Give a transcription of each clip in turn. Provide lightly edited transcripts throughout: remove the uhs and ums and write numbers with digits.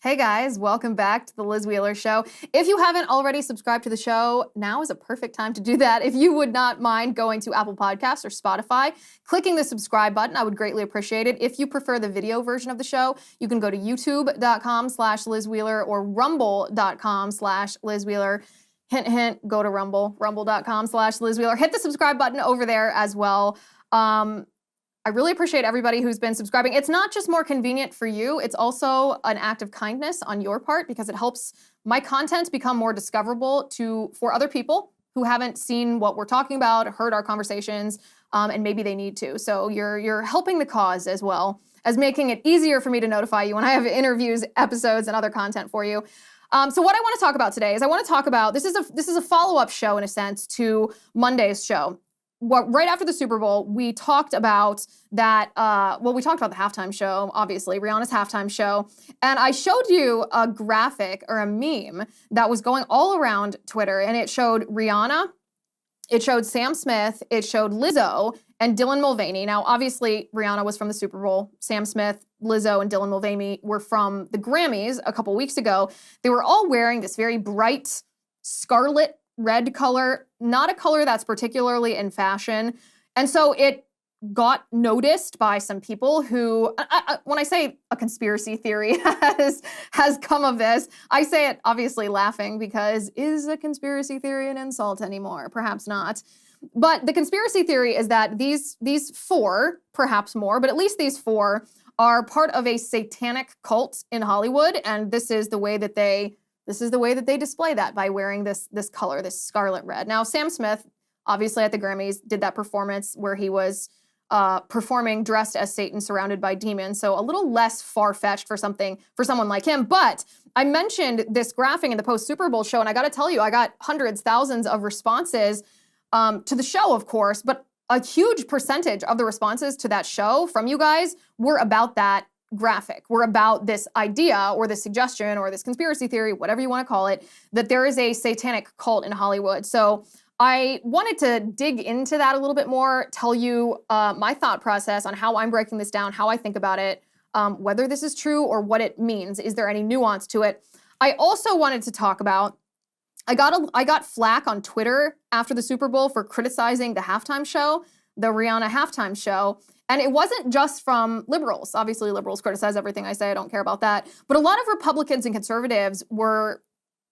Hey guys, welcome back to the Liz Wheeler Show. If you haven't already subscribed to the show, now is a perfect time to do that. If you would not mind going to Apple Podcasts or Spotify, clicking the subscribe button, I would greatly appreciate it. If you prefer the video version of the show, you can go to youtube.com/Liz Wheeler or rumble.com/Liz Wheeler. Hint, hint, go to Rumble, rumble.com/Liz Wheeler. Hit the subscribe button over there as well. I really appreciate everybody who's been subscribing. It's not just more convenient for you, it's also an act of kindness on your part because it helps my content become more discoverable for other people who haven't seen what we're talking about, heard our conversations, and maybe they need to. So you're helping the cause as well as making it easier for me to notify you when I have interviews, episodes, and other content for you. So what I want to talk about today is I want to talk about, this is a follow-up show in a sense to Monday's show. Right after the Super Bowl, we talked about that, we talked about the halftime show, obviously, Rihanna's halftime show, and I showed you a graphic or a meme that was going all around Twitter, and it showed Rihanna, it showed Sam Smith, it showed Lizzo, and Dylan Mulvaney. Now, obviously, Rihanna was from the Super Bowl, Sam Smith, Lizzo, and Dylan Mulvaney were from the Grammys a couple weeks ago. They were all wearing this very bright scarlet red color, not a color that's particularly in fashion. And so it got noticed by some people who, when I say a conspiracy theory has come of this, I say it obviously laughing because is a conspiracy theory an insult anymore? Perhaps not. But the conspiracy theory is that these four, perhaps more, but at least these four are part of a satanic cult in Hollywood. And this is the way that they display that by wearing this color, this scarlet red. Now, Sam Smith, obviously at the Grammys, did that performance where he was performing dressed as Satan surrounded by demons. So a little less far-fetched for someone like him. But I mentioned this graphic in the post-Super Bowl show, and I got to tell you, I got hundreds, thousands of responses to the show, of course, but a huge percentage of the responses to that show from you guys were about that graphic. We're about this idea or this suggestion or this conspiracy theory, whatever you want to call it, that there is a satanic cult in Hollywood. So I wanted to dig into that a little bit more, tell you my thought process on how I'm breaking this down, how I think about it, whether this is true or what it means. Is there any nuance to it? I also wanted to talk about, I got flack on Twitter after the Super Bowl for criticizing the halftime show, the Rihanna halftime show. And it wasn't just from liberals. Obviously, liberals criticize everything I say. I don't care about that. But a lot of Republicans and conservatives were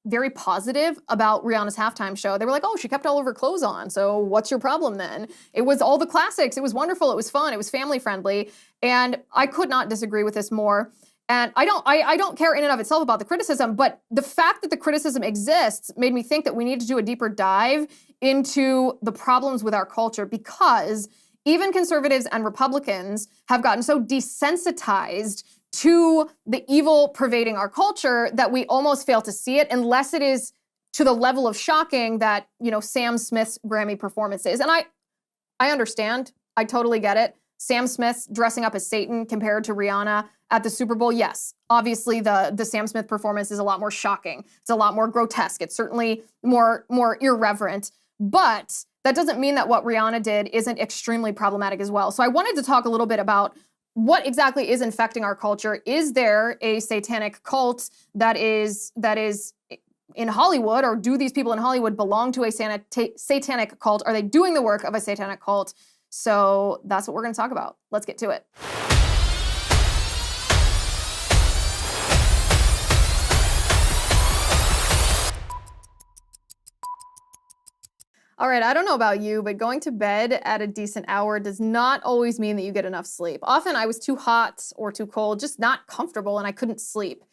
very positive about Rihanna's halftime show. They were like, oh, she kept all of her clothes on. So what's your problem then? It was all the classics. It was wonderful. It was fun. It was family friendly. And I could not disagree with this more. And I don't care in and of itself about the criticism, but the fact that the criticism exists made me think that we need to do a deeper dive into the problems with our culture, because even conservatives and Republicans have gotten so desensitized to the evil pervading our culture that we almost fail to see it unless it is to the level of shocking that, Sam Smith's Grammy performance is. And I understand. I totally get it. Sam Smith's dressing up as Satan compared to Rihanna at the Super Bowl, yes. Obviously, the Sam Smith performance is a lot more shocking. It's a lot more grotesque. It's certainly more irreverent. But that doesn't mean that what Rihanna did isn't extremely problematic as well. So I wanted to talk a little bit about what exactly is infecting our culture. Is there a satanic cult that is in Hollywood, or do these people in Hollywood belong to a satanic cult? Are they doing the work of a satanic cult? So that's what we're going to talk about. Let's get to it. All right, I don't know about you, but going to bed at a decent hour does not always mean that you get enough sleep. Often I was too hot or too cold, just not comfortable, and I couldn't sleep.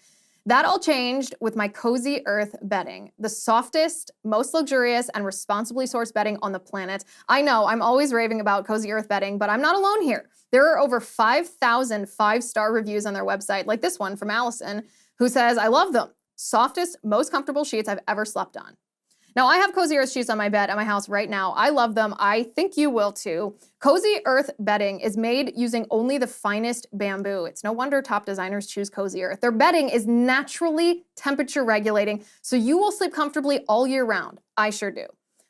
That all changed with my Cozy Earth bedding, the softest, most luxurious, and responsibly sourced bedding on the planet. I know, I'm always raving about Cozy Earth bedding, but I'm not alone here. There are over 5,000 five-star reviews on their website, like this one from Allison, who says, I love them. Softest, most comfortable sheets I've ever slept on. Now, I have Cozy Earth sheets on my bed at my house right now. I love them. I think you will too. Cozy Earth bedding is made using only the finest bamboo. It's no wonder top designers choose Cozy Earth. Their bedding is naturally temperature regulating, so you will sleep comfortably all year round. I sure do.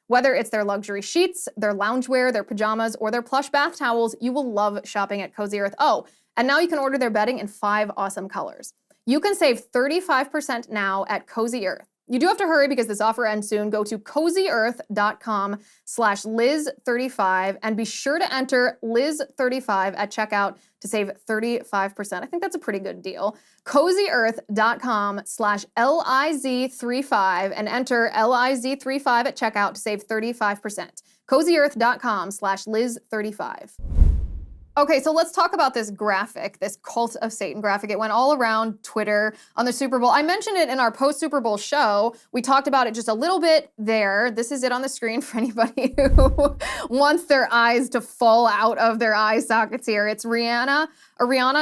Whether it's their luxury sheets, their loungewear, their pajamas, or their plush bath towels, you will love shopping at Cozy Earth. Oh, and now you can order their bedding in 5 awesome colors. you can save 35% now at Cozy Earth. You do have to hurry because this offer ends soon. Go to cozyearth.com/Liz35 and be sure to enter Liz35 at checkout to save 35%. I think that's a pretty good deal. cozyearth.com/Liz35 and enter Liz35 at checkout to save 35%. cozyearth.com/Liz35. Okay, so let's talk about this graphic, this cult of Satan graphic. It went all around Twitter on the Super Bowl. I mentioned it in our post-Super Bowl show. We talked about it just a little bit there. This is it on the screen for anybody who wants their eyes to fall out of their eye sockets here. It's Rihanna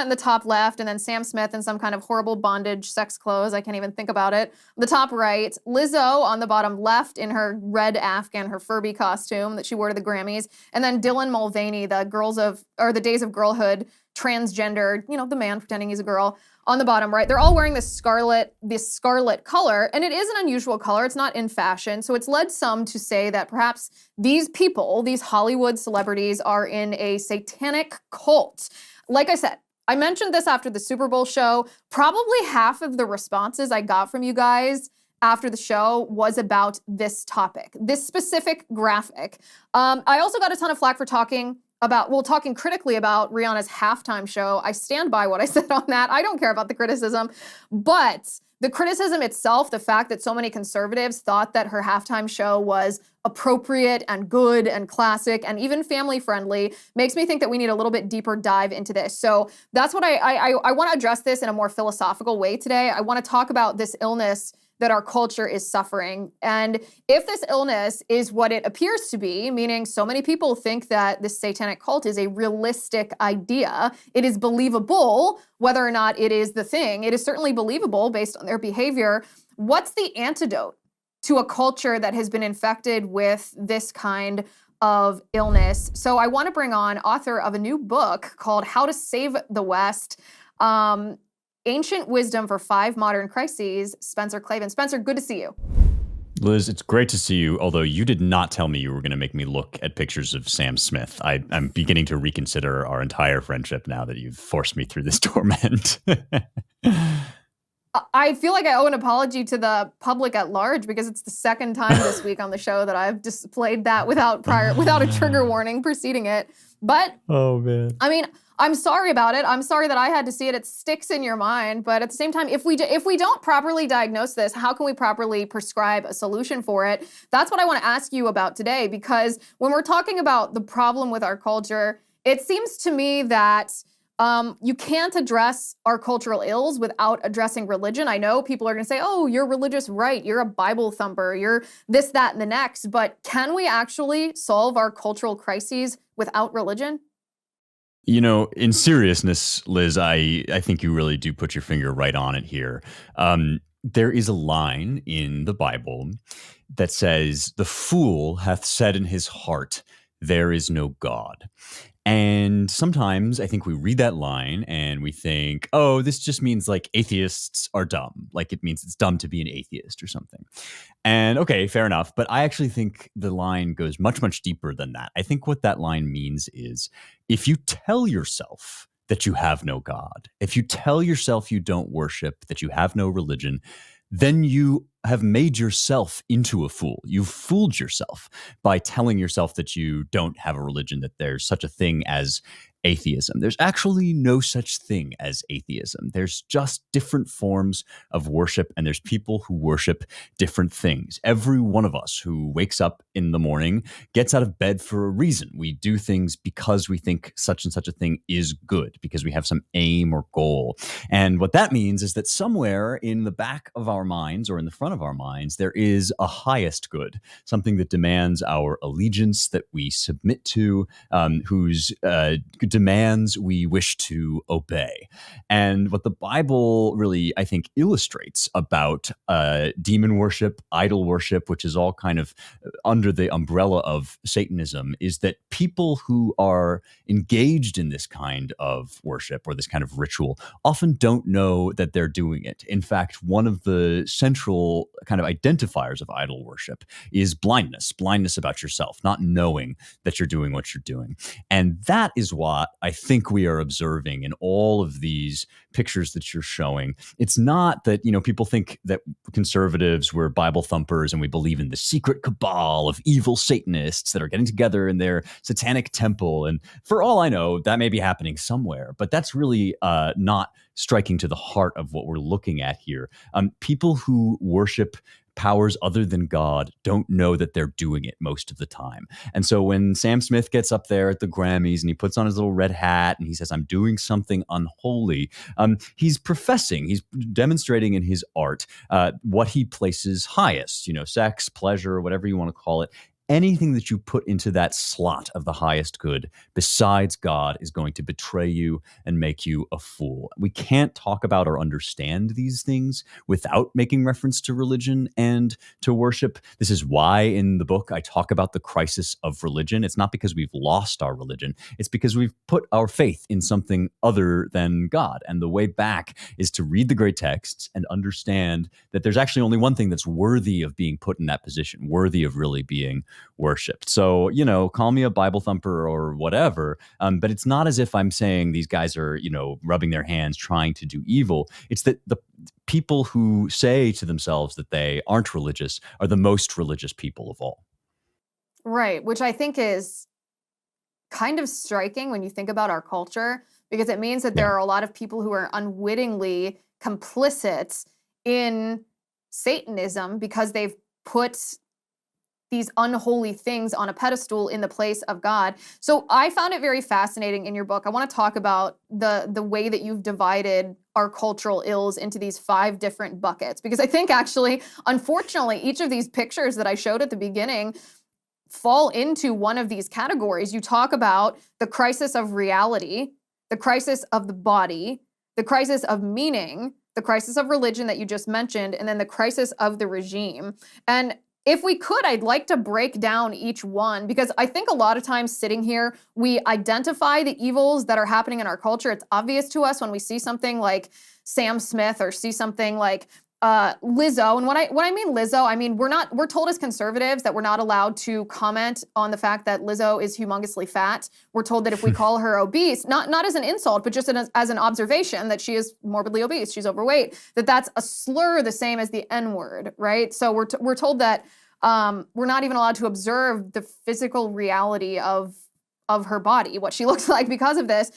in the top left, and then Sam Smith in some kind of horrible bondage sex clothes. I can't even think about it. The top right, Lizzo on the bottom left in her red Afghan, her Furby costume that she wore to the Grammys, and then Dylan Mulvaney, the Days of Girlhood, transgender, the man pretending he's a girl, on the bottom right. They're all wearing this scarlet color, and it is an unusual color. It's not in fashion, so it's led some to say that perhaps these people, these Hollywood celebrities, are in a satanic cult. Like I said, I mentioned this after the Super Bowl show. Probably half of the responses I got from you guys after the show was about this topic, this specific graphic. I also got a ton of flack for talking critically about Rihanna's halftime show. I stand by what I said on that. I don't care about the criticism, but the criticism itself, the fact that so many conservatives thought that her halftime show was appropriate and good and classic and even family friendly, makes me think that we need a little bit deeper dive into this. So that's what I want to address this in a more philosophical way today. I want to talk about this illness that our culture is suffering. And if this illness is what it appears to be, meaning so many people think that this satanic cult is a realistic idea, it is believable, whether or not it is the thing, it is certainly believable based on their behavior. What's the antidote to a culture that has been infected with this kind of illness? So I want to bring on author of a new book called How to Save the West, Ancient Wisdom for 5 Modern Crises, Spencer Klavan. Spencer, good to see you. Liz, it's great to see you, although you did not tell me you were going to make me look at pictures of Sam Smith. I'm beginning to reconsider our entire friendship now that you've forced me through this torment. I feel like I owe an apology to the public at large because it's the second time this week on the show that I've displayed that without a trigger warning preceding it. But oh man, I mean, I'm sorry about it. I'm sorry that I had to see it. It sticks in your mind. But at the same time, if we don't properly diagnose this, how can we properly prescribe a solution for it? That's what I want to ask you about today, because when we're talking about the problem with our culture, it seems to me that you can't address our cultural ills without addressing religion. I know people are going to say, oh, you're religious right, you're a Bible thumper, you're this, that, and the next. But can we actually solve our cultural crises without religion? You know, in seriousness, Liz, I think you really do put your finger right on it here. There is a line in the Bible that says, "The fool hath said in his heart, there is no God." And sometimes I think we read that line and we think, oh, this just means like atheists are dumb. Like it means it's dumb to be an atheist or something. And okay, fair enough. But I actually think the line goes much, much deeper than that. I think what that line means is if you tell yourself that you have no God, if you tell yourself you don't worship, that you have no religion, then you have made yourself into a fool. You've fooled yourself by telling yourself that you don't have a religion, that there's such a thing as atheism. There's actually no such thing as atheism. There's just different forms of worship, and there's people who worship different things. Every one of us who wakes up in the morning gets out of bed for a reason. We do things because we think such and such a thing is good, because we have some aim or goal. And what that means is that somewhere in the back of our minds or in the front of our minds, there is a highest good, something that demands our allegiance, that we submit to, whose demands we wish to obey. And what the Bible really, I think, illustrates about demon worship, idol worship, which is all kind of under the umbrella of Satanism, is that people who are engaged in this kind of worship or this kind of ritual often don't know that they're doing it. In fact, one of the central kind of identifiers of idol worship is blindness about yourself, not knowing that you're doing what you're doing. And that is what I think we are observing in all of these pictures that you're showing. It's not that, people think that conservatives were Bible thumpers and we believe in the secret cabal of evil Satanists that are getting together in their satanic temple. And for all I know, that may be happening somewhere, but that's really not striking to the heart of what we're looking at here. People who worship powers other than God don't know that they're doing it most of the time. And so when Sam Smith gets up there at the Grammys and he puts on his little red hat and he says, I'm doing something unholy, he's professing, he's demonstrating in his art what he places highest, sex, pleasure, whatever you want to call it. Anything that you put into that slot of the highest good besides God is going to betray you and make you a fool. We can't talk about or understand these things without making reference to religion and to worship. This is why in the book I talk about the crisis of religion. It's not because we've lost our religion. It's because we've put our faith in something other than God. And the way back is to read the great texts and understand that there's actually only one thing that's worthy of being put in that position, worthy of really being worshipped. So, call me a Bible thumper or whatever, but it's not as if I'm saying these guys are, rubbing their hands trying to do evil. It's that the people who say to themselves that they aren't religious are the most religious people of all. Right, which I think is kind of striking when you think about our culture, because it means that there are a lot of people who are unwittingly complicit in Satanism because they've put these unholy things on a pedestal in the place of God. So I found it very fascinating in your book. I want to talk about the way that you've divided our cultural ills into these 5 different buckets, because I think actually, unfortunately, each of these pictures that I showed at the beginning fall into one of these categories. You talk about the crisis of reality, the crisis of the body, the crisis of meaning, the crisis of religion that you just mentioned, and then the crisis of the regime. And if we could, I'd like to break down each one, because I think a lot of times sitting here, we identify the evils that are happening in our culture. It's obvious to us when we see something like Sam Smith or see something like Lizzo. And when I mean Lizzo, I mean we're told as conservatives that we're not allowed to comment on the fact that Lizzo is humongously fat. We're told that if we call her obese, not as an insult, but just as an observation that she is morbidly obese, she's overweight, that's a slur the same as the N-word, right? So we're told that we're not even allowed to observe the physical reality of her body, what she looks like because of this.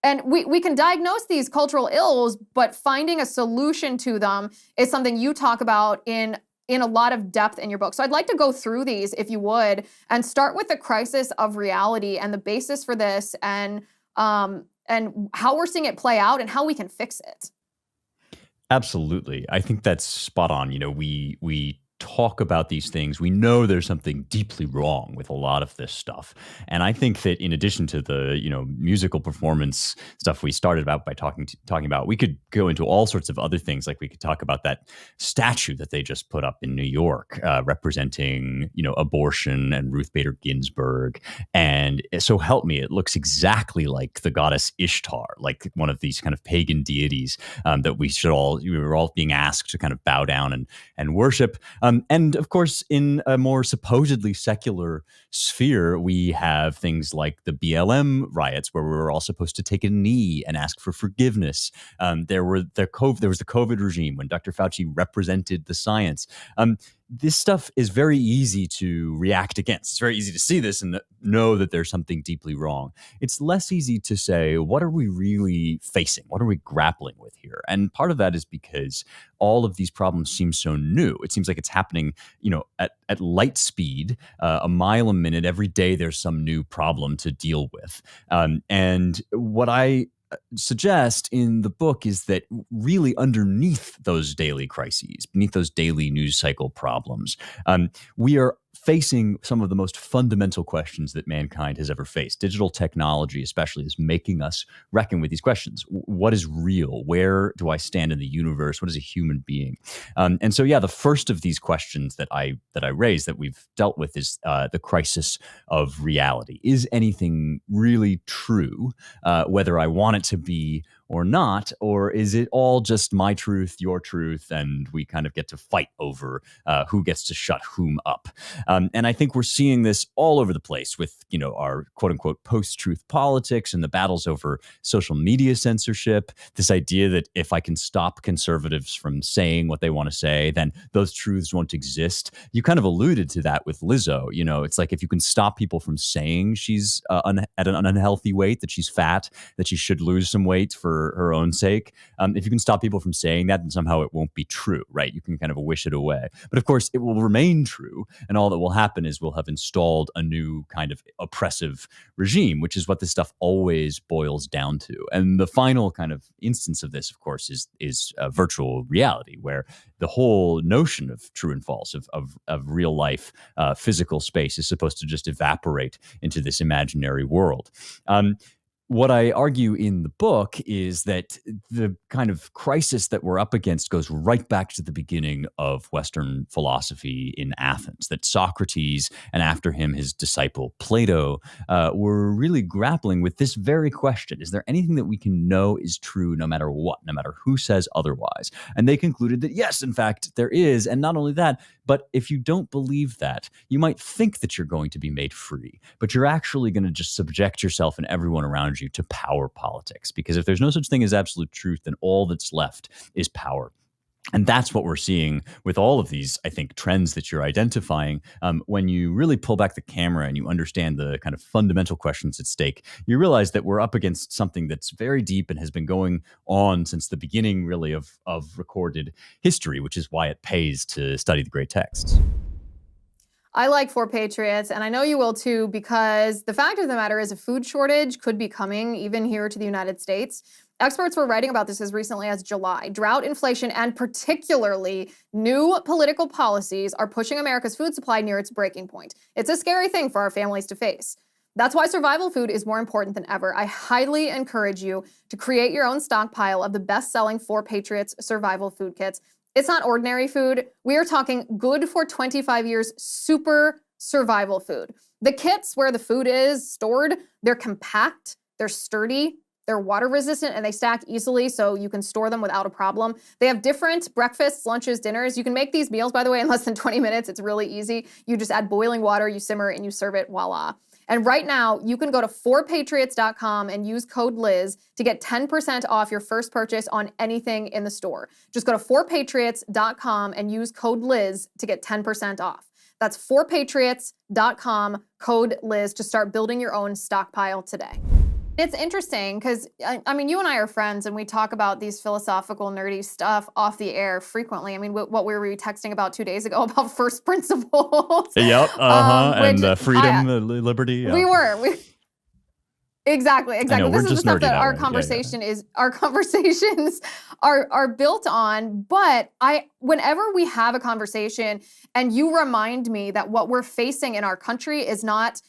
And we can diagnose these cultural ills, but finding a solution to them is something you talk about in a lot of depth in your book. So I'd like to go through these, if you would, and start with the crisis of reality and the basis for this, and how we're seeing it play out and how we can fix it. Absolutely. I think that's spot on. We talk about these things. We know there's something deeply wrong with a lot of this stuff. And I think that in addition to the, musical performance stuff we started about by talking about, we could go into all sorts of other things. Like we could talk about that statue that they just put up in New York, representing, abortion and Ruth Bader Ginsburg. And so help me, it looks exactly like the goddess Ishtar, like one of these kind of pagan deities that we were all being asked to kind of bow down and worship. And of course, in a more supposedly secular sphere, we have things like the BLM riots, where we were all supposed to take a knee and ask for forgiveness. There was the COVID regime when Dr. Fauci represented the science. This stuff is very easy to react against. It's very easy to see this and know that there's something deeply wrong. It's less easy to say, what are we really facing? What are we grappling with here? And part of that is because all of these problems seem so new. It seems like it's happening, at light speed, a mile a minute. Every day there's some new problem to deal with. And what I suggest in the book is that really underneath those daily crises, beneath those daily news cycle problems, we are facing some of the most fundamental questions that mankind has ever faced. Digital technology especially is making us reckon with these questions. What is real? Where do I stand in the universe? What is a human being? And so, the first of these questions that I raised that we've dealt with is the crisis of reality. Is anything really true, whether I want it to be or not? Or is it all just my truth, your truth, and we kind of get to fight over who gets to shut whom up? And I think we're seeing this all over the place with, our quote unquote post-truth politics and the battles over social media censorship. This idea that if I can stop conservatives from saying what they want to say, then those truths won't exist. You kind of alluded to that with Lizzo. It's like if you can stop people from saying she's at an unhealthy weight, that she's fat, that she should lose some weight for her own sake. If you can stop people from saying that, then somehow it won't be true, right? You can kind of wish it away. But of course, it will remain true. And all that will happen is we'll have installed a new kind of oppressive regime, which is what this stuff always boils down to. And the final kind of instance of this, of course, is virtual reality, where the whole notion of true and false, of real life physical space, is supposed to just evaporate into this imaginary world. What I argue in the book is that the kind of crisis that we're up against goes right back to the beginning of Western philosophy in Athens, that Socrates, and after him his disciple Plato, were really grappling with this very question. Is there anything that we can know is true no matter what, no matter who says otherwise? And they concluded that yes, in fact, there is. And not only that, but if you don't believe that, you might think that you're going to be made free, but you're actually going to just subject yourself and everyone around you to power politics. Because if there's no such thing as absolute truth, then all that's left is power. And that's what we're seeing with all of these, I think, trends that you're identifying. When you really pull back the camera and you understand the kind of fundamental questions at stake, you realize that we're up against something that's very deep and has been going on since the beginning, really, of recorded history, which is why it pays to study the great texts. I like For Patriots, and I know you will too, because the fact of the matter is a food shortage could be coming even here to the United States. Experts were writing about this as recently as July. Drought, inflation, and particularly new political policies are pushing America's food supply near its breaking point. It's a scary thing for our families to face. That's why survival food is more important than ever. I highly encourage you to create your own stockpile of the best-selling For Patriots survival food kits. It's not ordinary food. We are talking good for 25 years, super survival food. The kits where the food is stored, they're compact, they're sturdy, they're water resistant, and they stack easily so you can store them without a problem. They have different breakfasts, lunches, dinners. You can make these meals, by the way, in less than 20 minutes. It's really easy. You just add boiling water, you simmer it, and you serve it, voila. And right now, you can go to forpatriots.com and use code Liz to get 10% off your first purchase on anything in the store. Just go to forpatriots.com and use code Liz to get 10% off. That's forpatriots.com, code Liz, to start building your own stockpile today. It's interesting because, I mean, you and I are friends and we talk about these philosophical, nerdy stuff off the air frequently. I mean, what were we texting about 2 days ago about first principles? Yep, and freedom, liberty. Yeah. We were. Exactly. I know, This is the stuff that our way. conversation is. Our conversations are built on. But whenever we have a conversation and you remind me that what we're facing in our country is not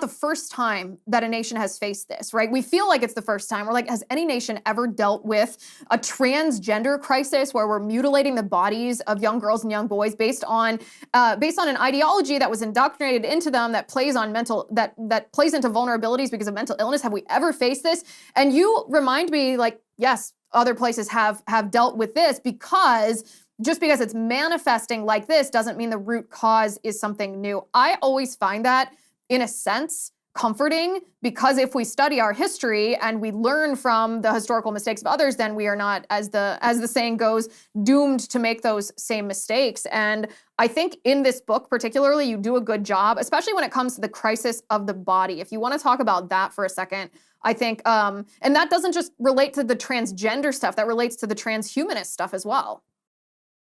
the first time that a nation has faced this, right? We feel like it's the first time. We're like, has any nation ever dealt with a transgender crisis where we're mutilating the bodies of young girls and young boys based on an ideology that was indoctrinated into them that plays on that plays into vulnerabilities because of mental illness? Have we ever faced this? And you remind me, like, yes, other places have dealt with this, because just because it's manifesting like this doesn't mean the root cause is something new. I always find that, in a sense, comforting, because if we study our history and we learn from the historical mistakes of others, then we are not, as the saying goes, doomed to make those same mistakes. And I think in this book particularly, you do a good job, especially when it comes to the crisis of the body. If you want to talk about that for a second, I think, and that doesn't just relate to the transgender stuff, that relates to the transhumanist stuff as well.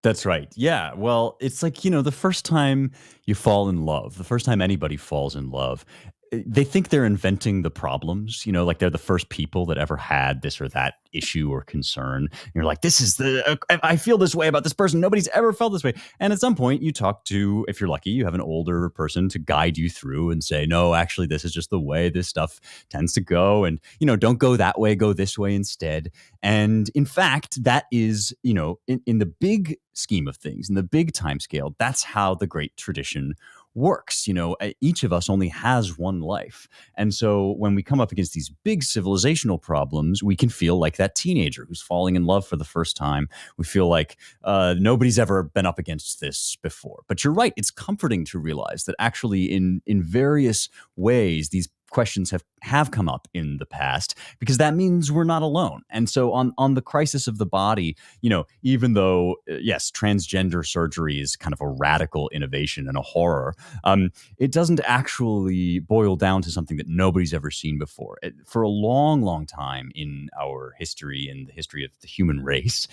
That's right. Yeah. Well, it's like, the first time you fall in love, the first time anybody falls in love, they think they're inventing the problems, like they're the first people that ever had this or that issue or concern. And you're like, I feel this way about this person. Nobody's ever felt this way. And at some point you talk to, if you're lucky, you have an older person to guide you through and say, no, actually, this is just the way this stuff tends to go. And, don't go that way, go this way instead. And in fact, that is, in the big scheme of things, in the big time scale, that's how the great tradition works. Each of us only has one life. And so when we come up against these big civilizational problems, we can feel like that teenager who's falling in love for the first time. We feel like nobody's ever been up against this before. But you're right. It's comforting to realize that actually in various ways, these questions have come up in the past, because that means we're not alone. And so on the crisis of the body, even though yes, transgender surgery is kind of a radical innovation and a horror, it doesn't actually boil down to something that nobody's ever seen before. For a long, long time in our history, in the history of the human race,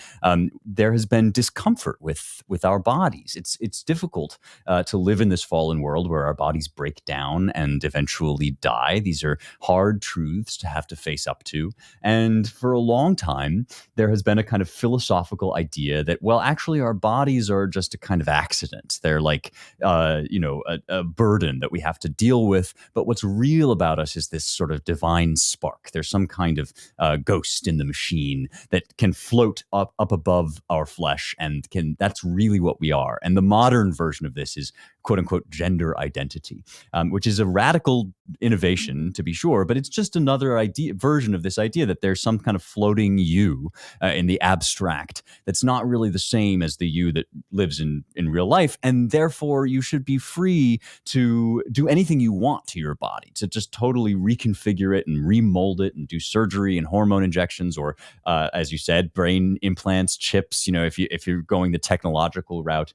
there has been discomfort with our bodies. It's difficult to live in this fallen world where our bodies break down and eventually die. These are hard truths to have to face up to. And for a long time, there has been a kind of philosophical idea that, well, actually, our bodies are just a kind of accident. They're like, a burden that we have to deal with. But what's real about us is this sort of divine spark. There's some kind of ghost in the machine that can float up above our flesh, and that's really what we are. And the modern version of this is quote unquote gender identity, which is a radical innovation, to be sure, but it's just another version of this idea that there's some kind of floating you in the abstract that's not really the same as the you that lives in real life. And therefore, you should be free to do anything you want to your body, to just totally reconfigure it and remold it and do surgery and hormone injections, or as you said, brain implants, chips, if you're going the technological route.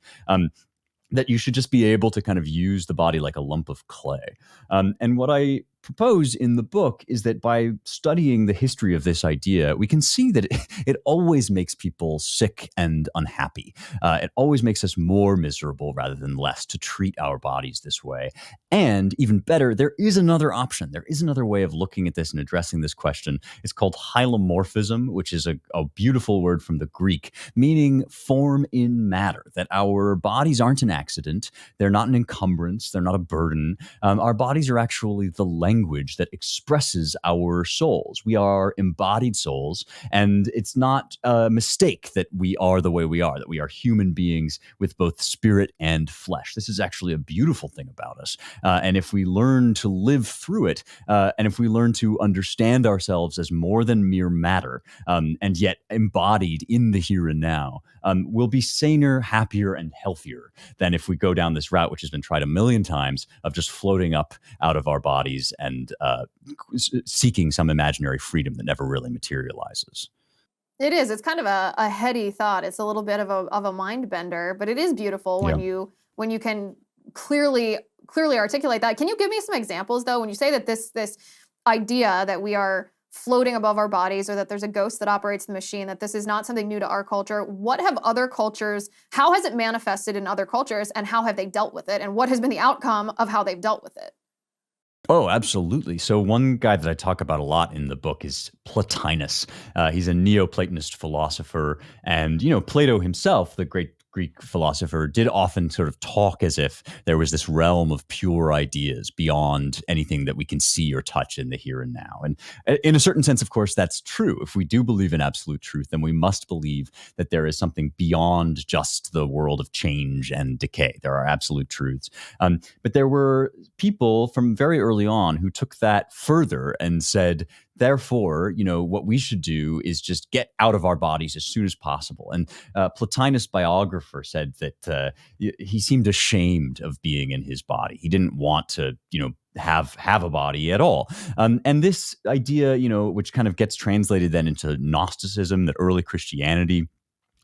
That you should just be able to kind of use the body like a lump of clay. And what I propose in the book is that by studying the history of this idea, we can see that it always makes people sick and unhappy. It always makes us more miserable rather than less to treat our bodies this way. And even better, there is another option. There is another way of looking at this and addressing this question. It's called hylomorphism, which is a beautiful word from the Greek, meaning form in matter, that our bodies aren't an accident. They're not an encumbrance. They're not a burden. Our bodies are actually the language that expresses our souls. We are embodied souls, and it's not a mistake that we are the way we are, that we are human beings with both spirit and flesh. This is actually a beautiful thing about us. And if we learn to live through it, and if we learn to understand ourselves as more than mere matter, and yet embodied in the here and now, we'll be saner, happier, and healthier than if we go down this route, which has been tried a million times, of just floating up out of our bodies and seeking some imaginary freedom that never really materializes. It is. It's kind of a heady thought. It's a little bit of a mind bender, but it is beautiful when Yeah. you can clearly articulate that. Can you give me some examples though, when you say that this idea that we are floating above our bodies, or that there's a ghost that operates the machine, that this is not something new to our culture? What have other cultures, how has it manifested in other cultures, and how have they dealt with it? And what has been the outcome of how they've dealt with it? Oh, absolutely. So one guy that I talk about a lot in the book is Plotinus. He's a Neoplatonist philosopher, and Plato himself, the great Greek philosopher, did often sort of talk as if there was this realm of pure ideas beyond anything that we can see or touch in the here and now. And in a certain sense, of course, that's true. If we do believe in absolute truth, then we must believe that there is something beyond just the world of change and decay. There are absolute truths. But there were people from very early on who took that further and said, therefore, what we should do is just get out of our bodies as soon as possible. And Plotinus' biographer said that he seemed ashamed of being in his body. He didn't want to, have a body at all. And this idea, which kind of gets translated then into Gnosticism, that early Christianity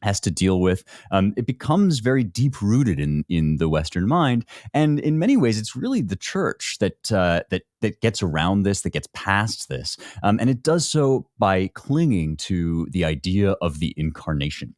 has to deal with, it becomes very deep rooted in the Western mind, and in many ways, it's really the church that gets around this, that gets past this, and it does so by clinging to the idea of the incarnation,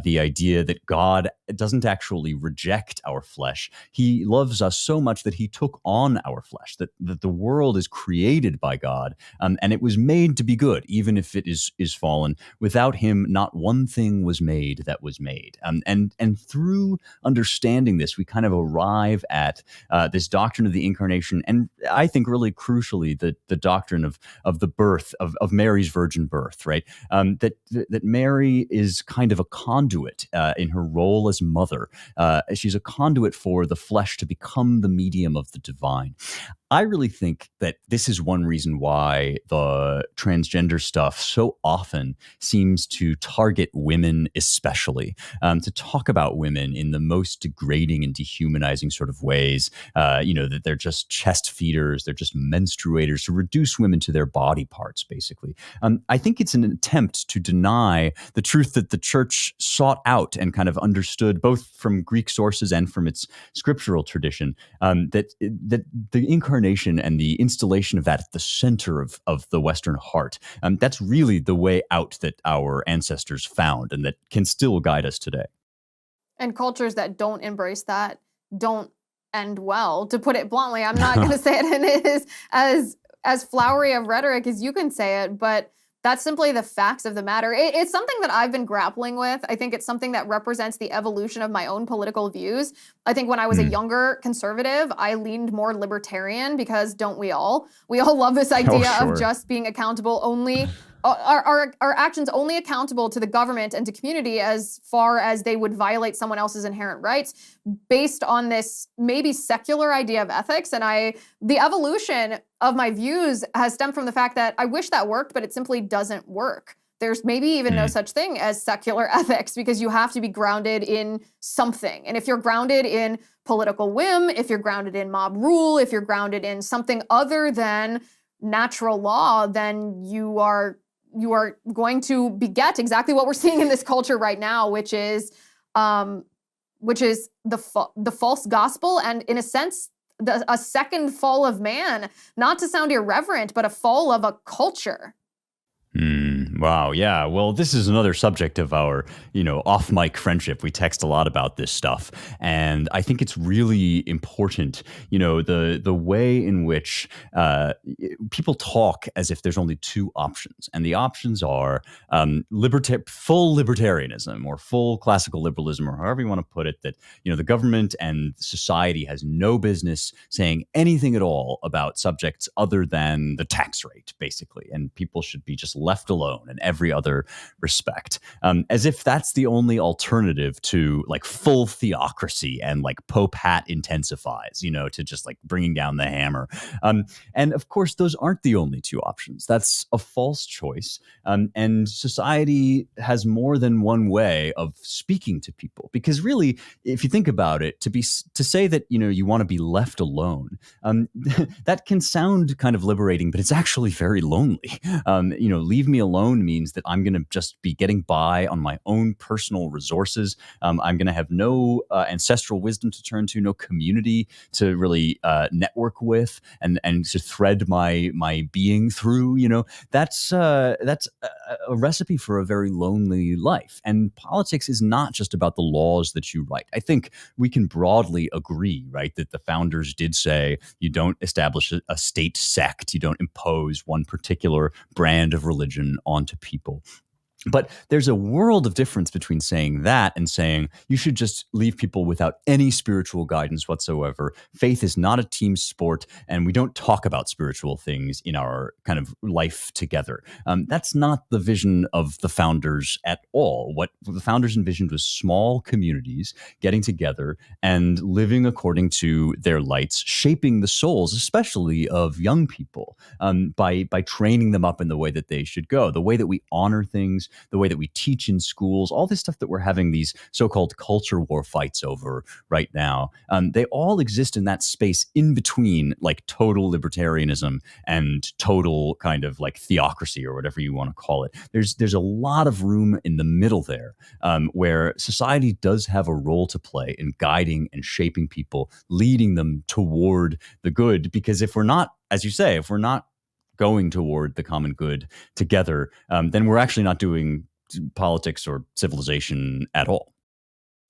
the idea that God doesn't actually reject our flesh. He loves us so much that he took on our flesh. That the world is created by God, and it was made to be good, even if it is fallen. Without him, not one thing was made made that was made. And through understanding this, we kind of arrive at this doctrine of the incarnation, and I think really crucially the doctrine of the birth of Mary's virgin birth, right? That Mary is kind of a conduit in her role as mother. She's a conduit for the flesh to become the medium of the divine. I really think that this is one reason why the transgender stuff so often seems to target women, especially to talk about women in the most degrading and dehumanizing sort of ways. That they're just chest feeders, they're just menstruators, to reduce women to their body parts, basically. I think it's an attempt to deny the truth that the church sought out and kind of understood, both from Greek sources and from its scriptural tradition, that the incarnation and the installation of that at the center of the Western heart, that's really the way out that our ancestors found and that can still guide us today. And cultures that don't embrace that don't end well, to put it bluntly. I'm not going to say it in it is as flowery of rhetoric as you can say it, but that's simply the facts of the matter. It's something that I've been grappling with. I think it's something that represents the evolution of my own political views. I think when I was a younger conservative, I leaned more libertarian because don't we all? We all love this idea of just being accountable only, our actions only accountable to the government and to community as far as they would violate someone else's inherent rights based on this maybe secular idea of ethics. And the evolution of my views has stemmed from the fact that I wish that worked, but it simply doesn't work. There's maybe even no such thing as secular ethics because you have to be grounded in something. And if you're grounded in political whim, if you're grounded in mob rule, if you're grounded in something other than natural law, then you are going to beget exactly what we're seeing in this culture right now, which is the false gospel, and in a sense, a second fall of man. Not to sound irreverent, but a fall of a culture. Wow. Yeah. Well, this is another subject of our, off mic friendship. We text a lot about this stuff. And I think it's really important, the way in which people talk as if there's only two options. And the options are full libertarianism or full classical liberalism, or however you want to put it, that, the government and society has no business saying anything at all about subjects other than the tax rate, basically. And people should be just left alone in every other respect, as if that's the only alternative to like full theocracy and like Pope hat intensifies, to just like bringing down the hammer. And of course, those aren't the only two options. That's a false choice. And society has more than one way of speaking to people, because really, if you think about it, to say that, you want to be left alone, that can sound kind of liberating, but it's actually very lonely. Leave me alone means that I'm going to just be getting by on my own personal resources. I'm going to have no ancestral wisdom to turn to, no community to really network with and to thread my being through. That's a recipe for a very lonely life. And politics is not just about the laws that you write. I think we can broadly agree, right, that the founders did say you don't establish a state sect, you don't impose one particular brand of religion onto people. But there's a world of difference between saying that and saying you should just leave people without any spiritual guidance whatsoever. Faith is not a team sport, and we don't talk about spiritual things in our kind of life together. That's not the vision of the founders at all. What the founders envisioned was small communities getting together and living according to their lights, shaping the souls, especially of young people, by training them up in the way that they should go, the way that we honor things, the way that we teach in schools, all this stuff that we're having these so-called culture war fights over right now. They all exist in that space in between like total libertarianism and total kind of like theocracy or whatever you want to call it. There's a lot of room in the middle there, where society does have a role to play in guiding and shaping people, leading them toward the good. Because if we're not, as you say, if we're not going toward the common good together, then we're actually not doing politics or civilization at all.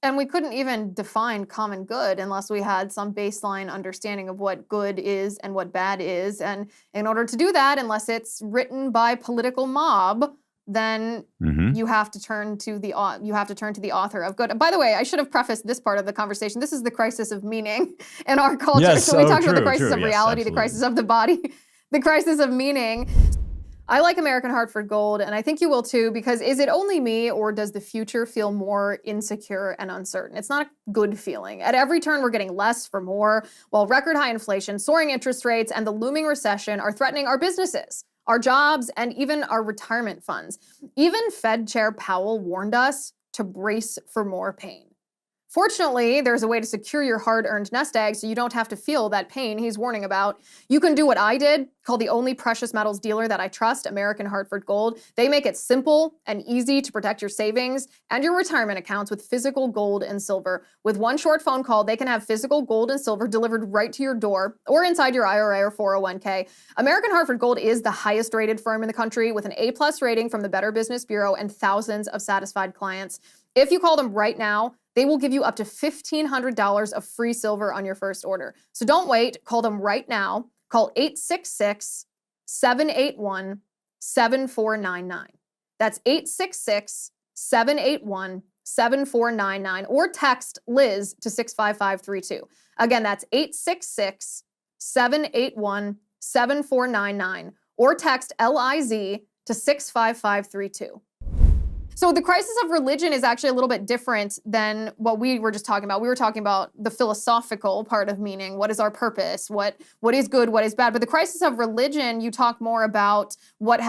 And we couldn't even define common good unless we had some baseline understanding of what good is and what bad is. And in order to do that, unless it's written by political mob, then Hmm. you have to turn to the author of good. By the way, I should have prefaced this part of the conversation. This is the crisis of meaning in our culture. Yes. So we Oh, talked about the true. crisis True. of Yes, reality, the absolutely. crisis of the body, the crisis of meaning. I like American Hartford Gold, and I think you will too, because is it only me, or does the future feel more insecure and uncertain? It's not a good feeling. At every turn, we're getting less for more, while record high inflation, soaring interest rates, and the looming recession are threatening our businesses, our jobs, and even our retirement funds. Even Fed Chair Powell warned us to brace for more pain. Fortunately, there's a way to secure your hard-earned nest egg so you don't have to feel that pain he's warning about. You can do what I did, call the only precious metals dealer that I trust, American Hartford Gold. They make it simple and easy to protect your savings and your retirement accounts with physical gold and silver. With one short phone call, they can have physical gold and silver delivered right to your door or inside your IRA or 401k. American Hartford Gold is the highest rated firm in the country with an A+ rating from the Better Business Bureau and thousands of satisfied clients. If you call them right now, they will give you up to $1,500 of free silver on your first order. So don't wait. Call them right now. Call 866-781-7499. That's 866-781-7499. Or text Liz to 65532. Again, that's 866-781-7499. Or text LIZ to 65532. So the crisis of religion is actually a little bit different than what we were just talking about. We were talking about the philosophical part of meaning. What is our purpose? What is good? What is bad? But the crisis of religion, you talk more about what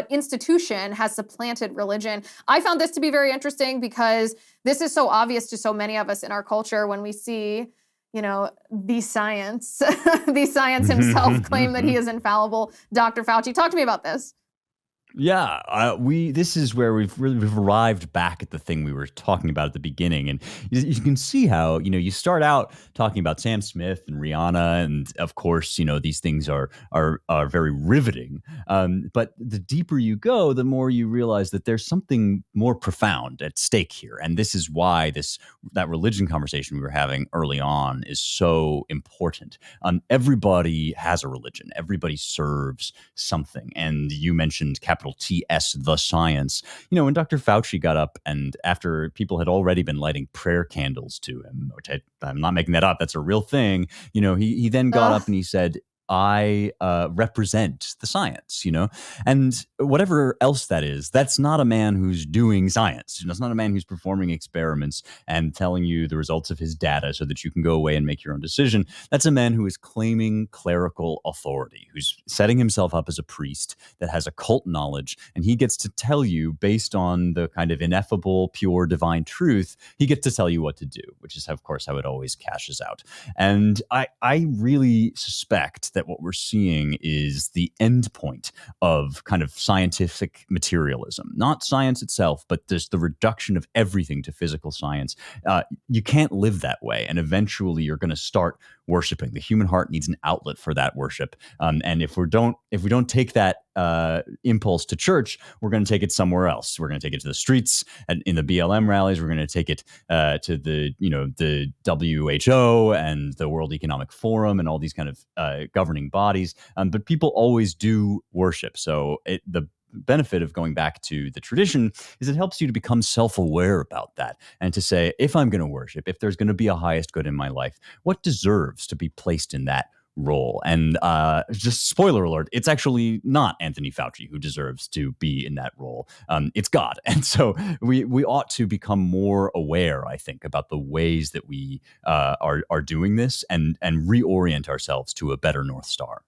institution has supplanted religion. I found this to be very interesting because this is so obvious to so many of us in our culture when we see, the science, the science himself claim that he is infallible. Dr. Fauci, talk to me about this. Yeah, this is where we've arrived back at the thing we were talking about at the beginning, and you can see how you start out talking about Sam Smith and Rihanna, and of course these things are very riveting. But the deeper you go, the more you realize that there's something more profound at stake here, and this is why that religion conversation we were having early on is so important. Everybody has a religion. Everybody serves something, and you mentioned capital TS, the science. When Dr. Fauci got up and after people had already been lighting prayer candles to him, which I'm not making that up, that's a real thing, he then got up and he said, I represent the science, and whatever else that is, that's not a man who's doing science. That's not a man who's performing experiments and telling you the results of his data so that you can go away and make your own decision. That's a man who is claiming clerical authority, who's setting himself up as a priest that has occult knowledge, and he gets to tell you based on the kind of ineffable, pure, divine truth, he gets to tell you what to do, which is, of course, how it always cashes out. And I really suspect that what we're seeing is the end point of kind of scientific materialism, not science itself, but just the reduction of everything to physical science. You can't live that way, and eventually you're going to start worshiping. The human heart needs an outlet for that worship, and if we don't take that impulse to church, we're going to take it somewhere else. We're going to take it to the streets and in the BLM rallies. We're going to take it to the WHO and the World Economic Forum and all these kind of governing bodies. But people always do worship. So the benefit of going back to the tradition is it helps you to become self-aware about that and to say, if I'm going to worship, if there's going to be a highest good in my life, what deserves to be placed in that role? And just spoiler alert, it's actually not Anthony Fauci who deserves to be in that role. It's God. And so we ought to become more aware, I think, about the ways that we are doing this and reorient ourselves to a better North Star.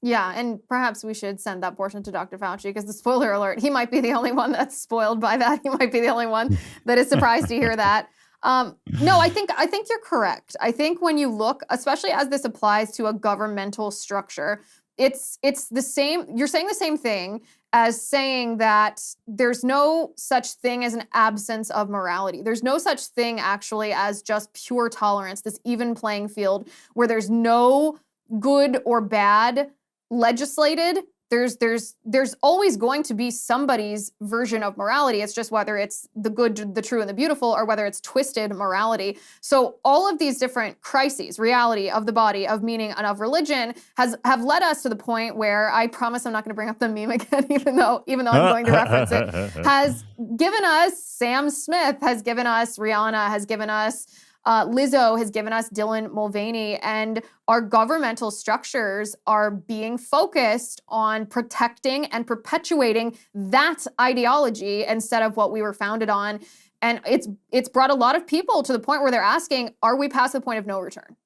Yeah, and perhaps we should send that portion to Dr. Fauci because the spoiler alert, he might be the only one that's spoiled by that. He might be the only one that is surprised to hear that. No, I think you're correct. I think when you look, especially as this applies to a governmental structure, it's the same. You're saying the same thing as saying that there's no such thing as an absence of morality. There's no such thing actually as just pure tolerance, this even playing field where there's no good or bad legislated there's always going to be somebody's version of morality. It's just whether it's the good, the true, and the beautiful, or whether it's twisted morality. So all of these different crises, reality, of the body, of meaning, and of religion, have led us to the point where, I promise I'm not going to bring up the meme again, even though I'm going to reference it, has given us Sam Smith, has given us Rihanna, has given us Lizzo, has given us Dylan Mulvaney, and our governmental structures are being focused on protecting and perpetuating that ideology instead of what we were founded on. And it's brought a lot of people to the point where they're asking, are we past the point of no return?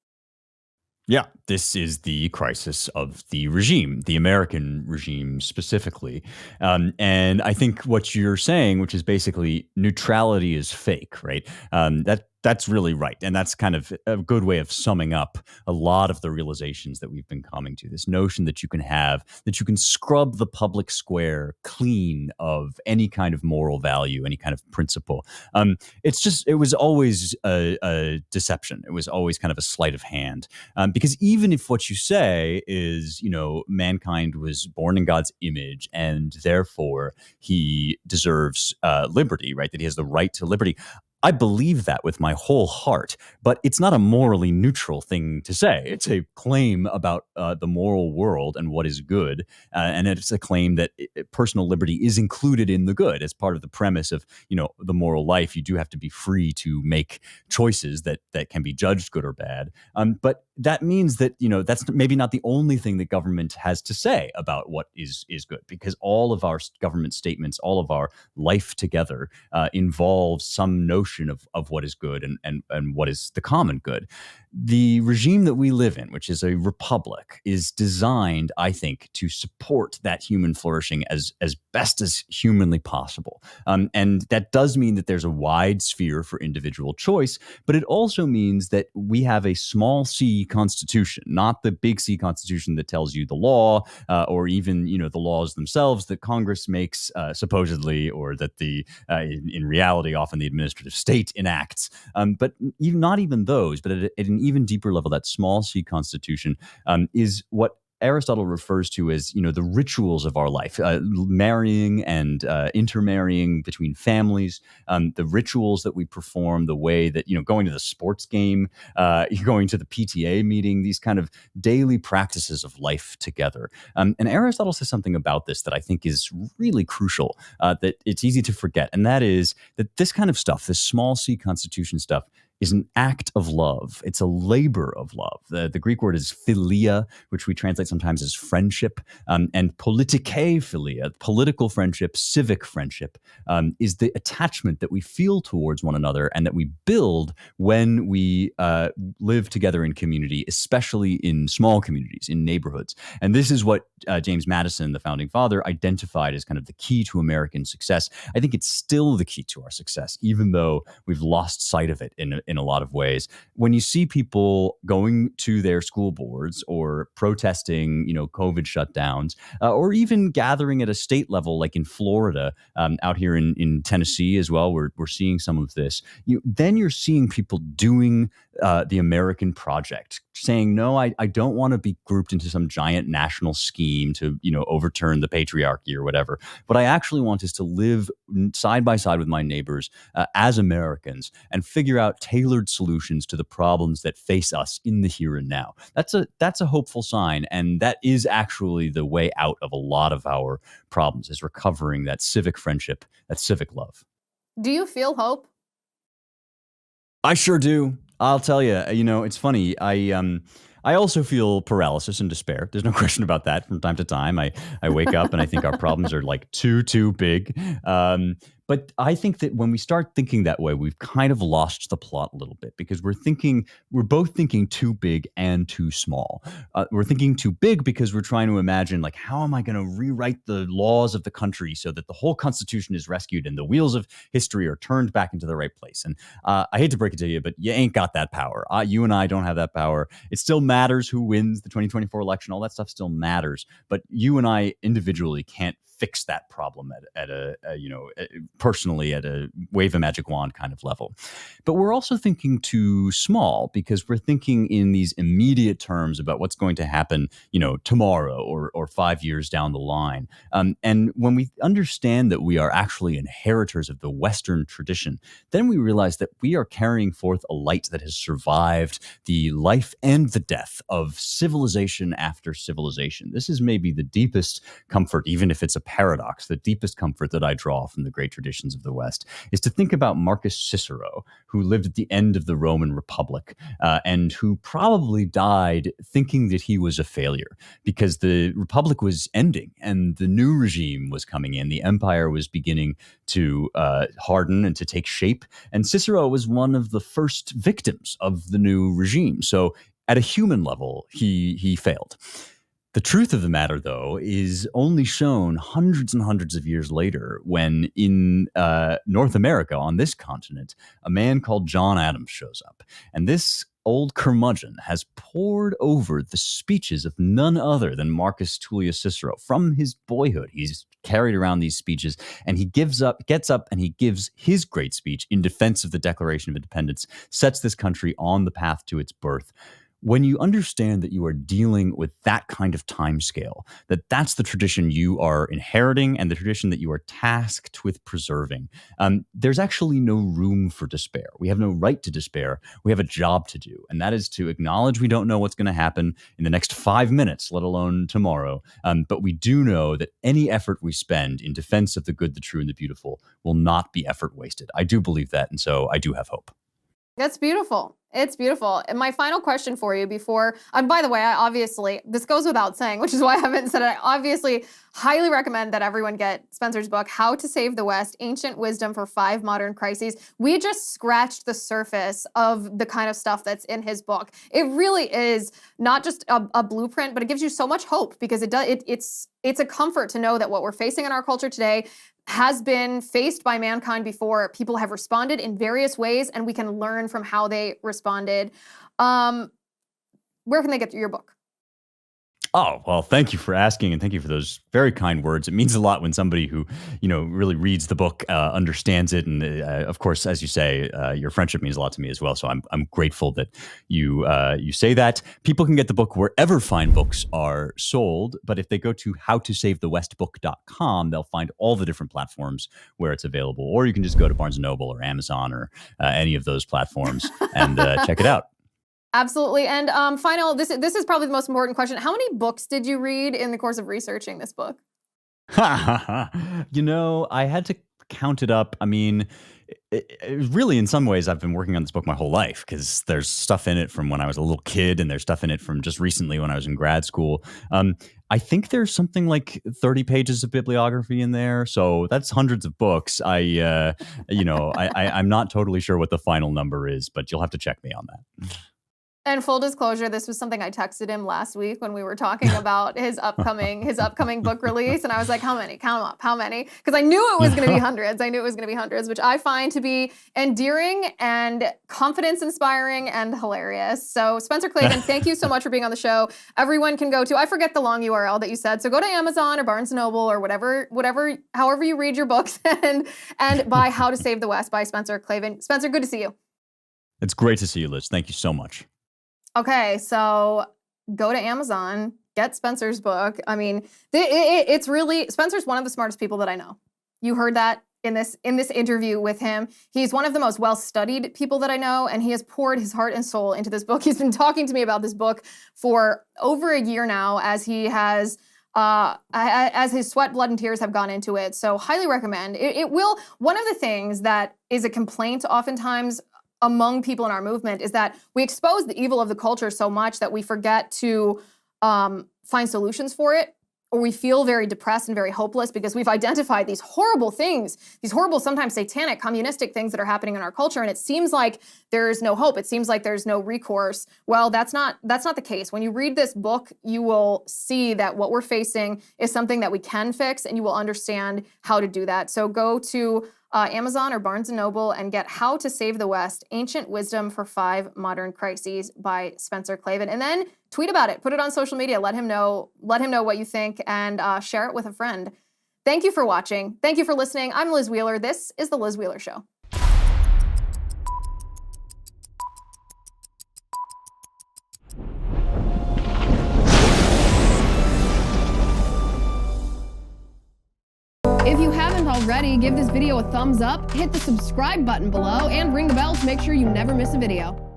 Yeah, this is the crisis of the regime, the American regime specifically. And I think what you're saying, which is basically neutrality is fake, right? That's really right. And that's kind of a good way of summing up a lot of the realizations that we've been coming to. This notion that you can scrub the public square clean of any kind of moral value, any kind of principle. It was always a deception. It was always kind of a sleight of hand. Because even if what you say is, mankind was born in God's image and therefore he deserves liberty, right? That he has the right to liberty. I believe that with my whole heart, but it's not a morally neutral thing to say. It's a claim about the moral world and what is good, and it's a claim that personal liberty is included in the good as part of the premise of the moral life. You do have to be free to make choices that can be judged good or bad. But that means that that's maybe not the only thing that government has to say about what is good, because all of our government statements, all of our life together involves some notion of what is good and what is the common good. The regime that we live in, which is a republic, is designed, I think, to support that human flourishing as best as humanly possible. And that does mean that there's a wide sphere for individual choice, but it also means that we have a small c constitution, not the big C constitution that tells you the law or even, the laws themselves that Congress makes supposedly, or that in reality, often the administrative state enacts. But not even those, but at an even deeper level, that small c constitution is what Aristotle refers to as, the rituals of our life, marrying and intermarrying between families, the rituals that we perform, the way that, going to the sports game, going to the PTA meeting, these kind of daily practices of life together. And Aristotle says something about this that I think is really crucial, that it's easy to forget. And that is that this kind of stuff, this small c constitution stuff, is an act of love. It's a labor of love. The Greek word is philia, which we translate sometimes as friendship, and politike philia, political friendship, civic friendship, is the attachment that we feel towards one another and that we build when we live together in community, especially in small communities, in neighborhoods. And this is what James Madison, the founding father, identified as kind of the key to American success. I think it's still the key to our success, even though we've lost sight of it in a lot of ways. When you see people going to their school boards or protesting, COVID shutdowns, or even gathering at a state level, like in Florida, out here in Tennessee as well, we're seeing some of this. Then you're seeing people doing the American project, saying, no, I don't want to be grouped into some giant national scheme to, overturn the patriarchy or whatever. What I actually want is to live side by side with my neighbors as Americans and figure out tailored solutions to the problems that face us in the here and now. That's a hopeful sign, and that is actually the way out of a lot of our problems, is recovering that civic friendship, that civic love. Do you feel hope? I sure do. I'll tell you, it's funny. I also feel paralysis and despair. There's no question about that. From time to time, I wake up and I think our problems are like too big. But I think that when we start thinking that way, we've kind of lost the plot a little bit, because we're both thinking too big and too small. We're thinking too big because we're trying to imagine, like, how am I going to rewrite the laws of the country so that the whole Constitution is rescued and the wheels of history are turned back into the right place? And I hate to break it to you, but you ain't got that power. You and I don't have that power. It still matters who wins the 2024 election. All that stuff still matters. But you and I individually can't fix that problem at personally at a wave a magic wand kind of level. But we're also thinking too small because we're thinking in these immediate terms about what's going to happen, tomorrow or 5 years down the line. And when we understand that we are actually inheritors of the Western tradition, then we realize that we are carrying forth a light that has survived the life and the death of civilization after civilization. This is maybe the deepest comfort, even if it's a paradox, the deepest comfort that I draw from the great traditions of the West is to think about Marcus Cicero, who lived at the end of the Roman Republic and who probably died thinking that he was a failure because the Republic was ending and the new regime was coming in. The empire was beginning to harden and to take shape. And Cicero was one of the first victims of the new regime. So at a human level, he failed. The truth of the matter, though, is only shown hundreds and hundreds of years later when in North America, on this continent, a man called John Adams shows up. And this old curmudgeon has pored over the speeches of none other than Marcus Tullius Cicero. From his boyhood, he's carried around these speeches, and he gets up and he gives his great speech in defense of the Declaration of Independence, sets this country on the path to its birth. When you understand that you are dealing with that kind of time scale, that's the tradition you are inheriting and the tradition that you are tasked with preserving, there's actually no room for despair. We have no right to despair. We have a job to do, and that is to acknowledge we don't know what's going to happen in the next 5 minutes, let alone tomorrow. But we do know that any effort we spend in defense of the good, the true, and the beautiful will not be effort wasted. I do believe that, and so I do have hope. That's beautiful. It's beautiful. And my final question for you before, and by the way, I obviously, this goes without saying, which is why I haven't said it. I obviously highly recommend that everyone get Spencer's book, How to Save the West, Ancient Wisdom for 5 Modern Crises. We just scratched the surface of the kind of stuff that's in his book. It really is not just a blueprint, but it gives you so much hope because it's a comfort to know that what we're facing in our culture today has been faced by mankind before. People have responded in various ways, and we can learn from how they responded. Where can they get your book? Oh, well, thank you for asking, and thank you for those very kind words. It means a lot when somebody who, really reads the book understands it. And of course, as you say, your friendship means a lot to me as well. So I'm grateful that you say that. People can get the book wherever fine books are sold. But if they go to howtosavethewestbook.com, they'll find all the different platforms where it's available. Or you can just go to Barnes & Noble or Amazon or any of those platforms and check it out. Absolutely. And this is probably the most important question. How many books did you read in the course of researching this book? I had to count it up. I mean, really, in some ways, I've been working on this book my whole life because there's stuff in it from when I was a little kid and there's stuff in it from just recently when I was in grad school. I think there's something like 30 pages of bibliography in there. So that's hundreds of books. I'm not totally sure what the final number is, but you'll have to check me on that. And full disclosure, this was something I texted him last week when we were talking about his upcoming book release. And I was like, how many? Count them up. How many? Because I knew it was going to be hundreds. Which I find to be endearing and confidence inspiring and hilarious. So Spencer Klavan, thank you so much for being on the show. Everyone can go to, I forget the long URL that you said. So go to Amazon or Barnes & Noble or however you read your books and buy How to Save the West by Spencer Klavan. Spencer, good to see you. It's great to see you, Liz. Thank you so much. Okay, so go to Amazon, get Spencer's book. I mean, it's really, Spencer's one of the smartest people that I know. You heard that in this interview with him. He's one of the most well-studied people that I know, and he has poured his heart and soul into this book. He's been talking to me about this book for over a year now as he has as his sweat, blood, and tears have gone into it. So highly recommend. One of the things that is a complaint oftentimes among people in our movement is that we expose the evil of the culture so much that we forget to find solutions for it, or we feel very depressed and very hopeless because we've identified these horrible things, these horrible, sometimes satanic, communistic things that are happening in our culture, and it seems like there's no hope. It seems like there's no recourse. Well, that's not the case. When you read this book, you will see that what we're facing is something that we can fix, and you will understand how to do that. So go to Amazon or Barnes & Noble and get How to Save the West, Ancient Wisdom for 5 Modern Crises by Spencer Klavan. And then tweet about it. Put it on social media. Let him know what you think and share it with a friend. Thank you for watching. Thank you for listening. I'm Liz Wheeler. This is The Liz Wheeler Show. If you haven't already, give this video a thumbs up, hit the subscribe button below, and ring the bell to make sure you never miss a video.